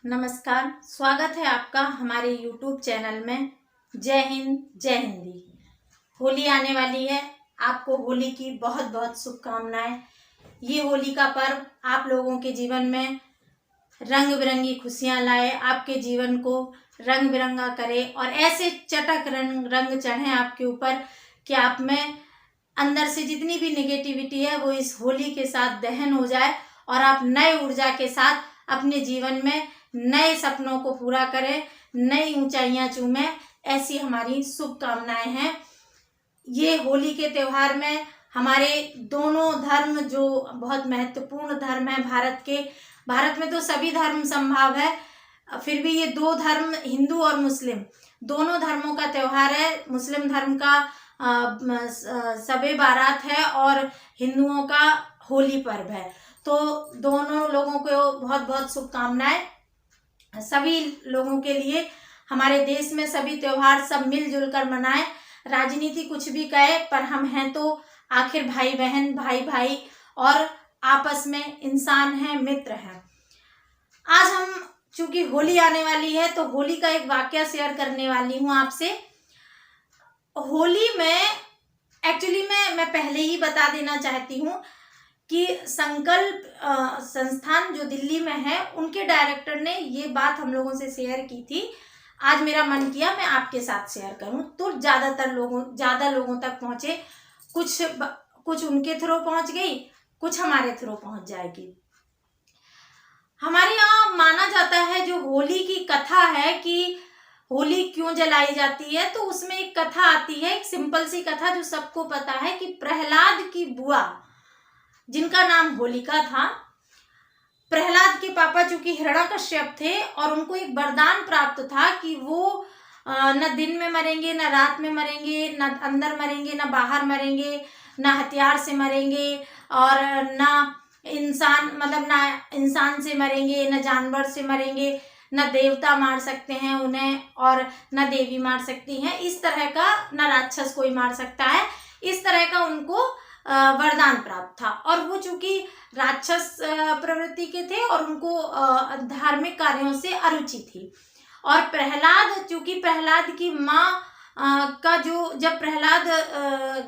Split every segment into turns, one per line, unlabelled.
नमस्कार, स्वागत है आपका हमारे YouTube चैनल में। जय हिंद, जय हिंदी। होली आने वाली है, आपको होली की बहुत बहुत शुभकामनाएं। ये होली का पर्व आप लोगों के जीवन में रंग बिरंगी खुशियां लाए, आपके जीवन को रंग बिरंगा करे और ऐसे चटक रंग चढ़े आपके ऊपर कि आप में अंदर से जितनी भी नेगेटिविटी है वो इस होली के साथ दहन हो जाए और आप नए ऊर्जा के साथ अपने जीवन में नए सपनों को पूरा करें, नई ऊंचाइयां चूमें। ऐसी हमारी शुभकामनाएं हैं। ये होली के त्योहार में हमारे दोनों धर्म जो बहुत महत्वपूर्ण धर्म है भारत में तो सभी धर्म संभव है, फिर भी ये दो धर्म हिंदू और मुस्लिम दोनों धर्मों का त्योहार है। मुस्लिम धर्म का शबे बारात है और हिंदुओं का होली पर्व है। तो दोनों लोगों को बहुत बहुत शुभकामनाएं। सभी लोगों के लिए हमारे देश में सभी त्योहार सब मिलजुल कर मनाएं। राजनीति कुछ भी कहे पर हम हैं तो आखिर भाई बहन, भाई भाई और आपस में इंसान हैं, मित्र हैं। आज हम चूंकि होली आने वाली है तो होली का एक वाकया शेयर करने वाली हूँ आपसे। होली में एक्चुअली मैं पहले ही बता देना चाहती हूँ कि संकल्प संस्थान जो दिल्ली में है उनके डायरेक्टर ने ये बात हम लोगों से शेयर की थी। आज मेरा मन किया मैं आपके साथ शेयर करूं तो ज़्यादा लोगों तक पहुँचे। कुछ उनके थ्रू पहुँच गई, कुछ हमारे थ्रू पहुँच जाएगी। हमारे यहाँ माना जाता है जो होली की कथा है कि होली क्यों जलाई जाती है, तो उसमें एक कथा आती है, एक सिंपल सी कथा जो सबको पता है कि प्रहलाद की बुआ जिनका नाम होलिका था, प्रहलाद के पापा चूंकि हिरण्यकश्यप थे और उनको एक वरदान प्राप्त था कि वो न दिन में मरेंगे, न रात में मरेंगे, न अंदर मरेंगे, न बाहर मरेंगे, न हथियार से मरेंगे और न इंसान से मरेंगे, न जानवर से मरेंगे, न देवता मार सकते हैं उन्हें और न देवी मार सकती हैं। इस तरह का न राक्षस कोई मार सकता है, इस तरह का उनको वरदान प्राप्त था। और वो चूंकि राक्षस प्रवृत्ति के थे और उनको धार्मिक कार्यों से अरुचि थी। और प्रहलाद चूंकि प्रहलाद की माँ का जब प्रहलाद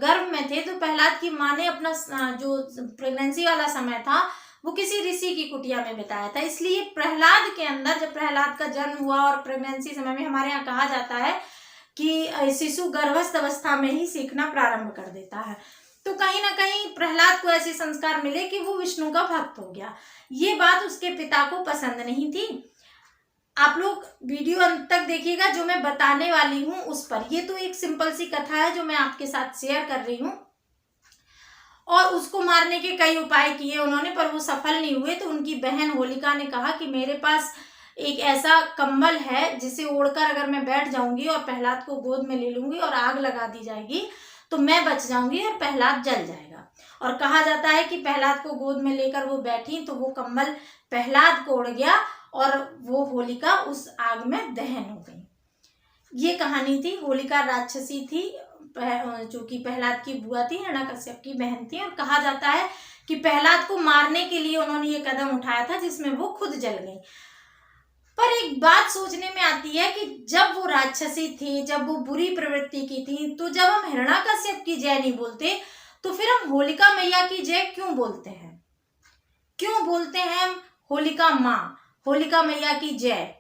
गर्भ में थे तो प्रहलाद की माँ ने अपना जो प्रेगनेंसी वाला समय था वो किसी ऋषि की कुटिया में बिताया था। इसलिए प्रहलाद के अंदर जब प्रहलाद का जन्म हुआ और प्रेगनेंसी समय में हमारे यहाँ कहा जाता है कि शिशु गर्भस्थ अवस्था में ही सीखना प्रारंभ कर देता है। तो कहीं ना कहीं प्रहलाद को ऐसे संस्कार मिले कि वो विष्णु का भक्त हो गया। ये बात उसके पिता को पसंद नहीं थी। आप लोग वीडियो अंत तक देखिएगा, जो मैं बताने वाली हूँ उस पर। ये तो एक सिंपल सी कथा है जो मैं आपके साथ शेयर कर रही हूँ। और उसको मारने के कई उपाय किए उन्होंने पर वो सफल नहीं हुए। तो उनकी बहन होलिका ने कहा कि मेरे पास एक ऐसा कंबल है जिसे ओढ़कर अगर मैं बैठ जाऊंगी और प्रहलाद को गोद में ले लूंगी और आग लगा दी जाएगी तो मैं बच जाऊंगी और प्रहलाद जल जाएगा। और कहा जाता है कि प्रहलाद को गोद में लेकर वो बैठी तो वो कंबल प्रहलाद को उड़ गया और वो होलिका उस आग में दहन हो गई। ये कहानी थी। होलिका राक्षसी थी, जो कि प्रहलाद की बुआ थी, हिरण्यकश्यप की बहन थी। और कहा जाता है कि प्रहलाद को मारने के लिए उन्होंने ये कदम उठाया था जिसमें वो खुद जल गई। पर एक बात सोचने में आती है कि जब वो राक्षसी थी, जब वो बुरी प्रवृत्ति की थी, तो जब हम हिरण्यकश्यप की जय नहीं बोलते तो फिर हम होलिका मैया की जय क्यों बोलते हैं? क्यों बोलते हैं हम होलिका माँ, होलिका मैया की जय,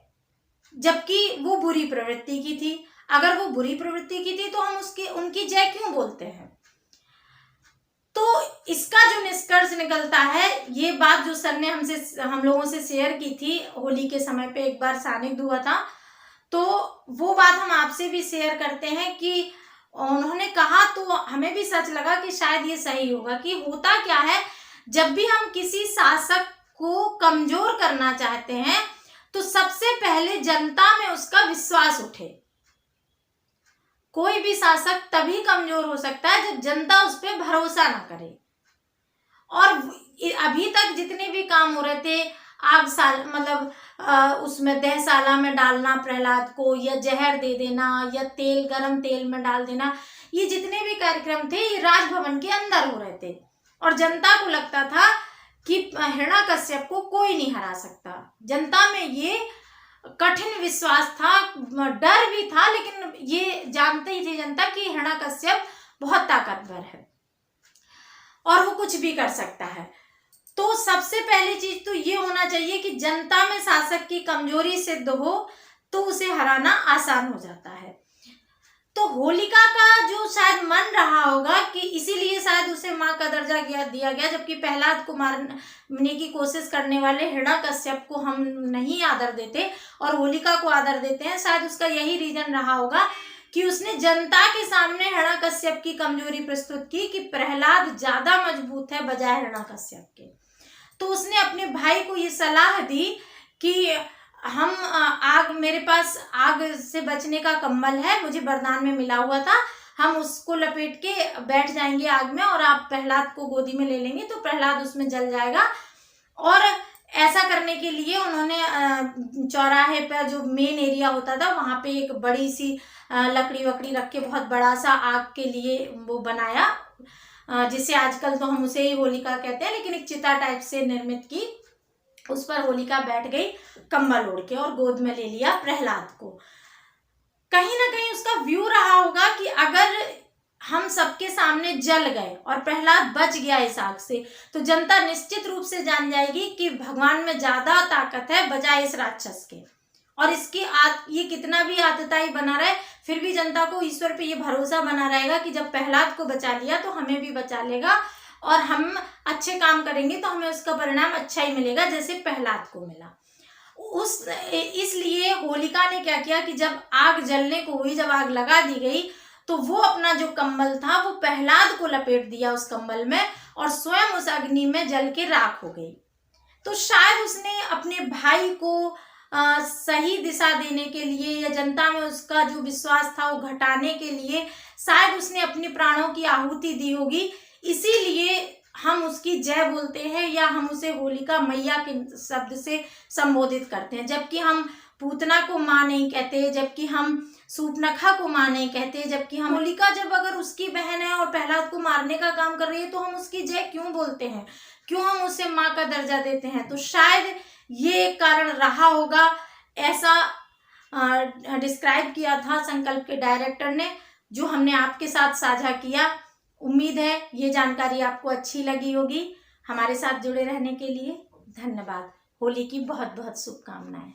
जबकि वो बुरी प्रवृत्ति की थी? अगर वो बुरी प्रवृत्ति की थी तो हम उनकी जय क्यों बोलते हैं? तो इसका जो निष्कर्ष निकलता है, ये बात जो सर ने हम लोगों से शेयर की थी होली के समय पे, एक बार सानिध्य हुआ था, तो वो बात हम आपसे भी शेयर करते हैं कि उन्होंने कहा तो हमें भी सच लगा कि शायद ये सही होगा। कि होता क्या है, जब भी हम किसी शासक को कमजोर करना चाहते हैं तो सबसे पहले जनता में उसका विश्वास उठे। कोई भी शासक तभी कमजोर हो सकता है जब जनता उस पर भरोसा ना करे। और अभी तक जितने भी काम हो रहे थे, उसमें दहशाला में डालना प्रहलाद को, या जहर दे देना, या गरम तेल में डाल देना, ये जितने भी कार्यक्रम थे ये राजभवन के अंदर हो रहे थे। और जनता को लगता था कि हिरण्यकश्यप को कोई नहीं हरा सकता। जनता में ये कठिन विश्वास था, डर भी था, लेकिन ये जानते ही थी जनता कि हिरण्यकश्यप बहुत ताकतवर है और वो कुछ भी कर सकता है। तो सबसे पहली चीज तो ये होना चाहिए कि जनता में शासक की कमजोरी सिद्ध हो तो उसे हराना आसान हो जाता है। तो होलिका का जो शायद मन रहा होगा कि इसीलिए शायद उसे माँ का दर्जा दिया गया, जबकि प्रहलाद को मारने की कोशिश करने वाले हिरण्यकश्यप को हम नहीं आदर देते और होलिका को आदर देते हैं। शायद उसका यही रीजन रहा होगा कि उसने जनता के सामने हिरण्यकश्यप की कमजोरी प्रस्तुत की कि प्रहलाद ज्यादा मजबूत है बजाय हिरण्यकश्यप के। तो उसने अपने भाई को ये सलाह दी कि हम मेरे पास आग से बचने का कंबल है, मुझे वरदान में मिला हुआ था, हम उसको लपेट के बैठ जाएंगे आग में और आप प्रहलाद को गोदी में ले लेंगे तो प्रहलाद उसमें जल जाएगा। और ऐसा करने के लिए उन्होंने चौराहे पर जो मेन एरिया होता था वहां पे एक बड़ी सी लकड़ी वकड़ी रख के बहुत बड़ा सा आग के लिए वो बनाया, जिसे आजकल तो हम उसे ही होलिका कहते हैं, लेकिन एक चिता टाइप से निर्मित की। उस पर होलिका बैठ गई कंबल ओढ़ के और गोद में ले लिया प्रहलाद को। कहीं ना कहीं उसका व्यू रहा होगा कि अगर हम सबके सामने जल गए और प्रहलाद बच गया इस आग से तो जनता निश्चित रूप से जान जाएगी कि भगवान में ज्यादा ताकत है बजाय इस राक्षस के। और इसकी ये कितना भी आतताई बना रहे फिर भी जनता को ईश्वर पे ये भरोसा बना रहेगा कि जब प्रहलाद को बचा लिया तो हमें भी बचा लेगा और हम अच्छे काम करेंगे तो हमें उसका परिणाम अच्छा ही मिलेगा जैसे प्रहलाद को मिला। इसलिए होलिका ने क्या किया कि जब आग जलने को हुई, जब आग लगा दी गई तो वो अपना जो कंबल था वो प्रहलाद को लपेट दिया उस कंबल में और स्वयं उस अग्नि में जल के राख हो गई। तो शायद उसने अपने भाई को सही दिशा देने के लिए या जनता में उसका जो विश्वास था वो घटाने के लिए शायद उसने अपने प्राणों की आहुति दी होगी। इसीलिए हम उसकी जय बोलते हैं या हम उसे होलिका मैया के शब्द से संबोधित करते हैं, जबकि हम पूतना को माँ नहीं कहते, जबकि हम सूर्पनखा को माँ नहीं कहते, जबकि हम होलिका जब अगर उसकी बहन है और प्रहलाद को मारने का काम कर रही है तो हम उसकी जय क्यों बोलते हैं, क्यों हम उसे माँ का दर्जा देते हैं। तो शायद ये एक कारण रहा होगा, ऐसा डिस्क्राइब किया था संकल्प के डायरेक्टर ने, जो हमने आपके साथ साझा किया। उम्मीद है ये जानकारी आपको अच्छी लगी होगी। हमारे साथ जुड़े रहने के लिए धन्यवाद। होली की बहुत बहुत शुभकामनाएं।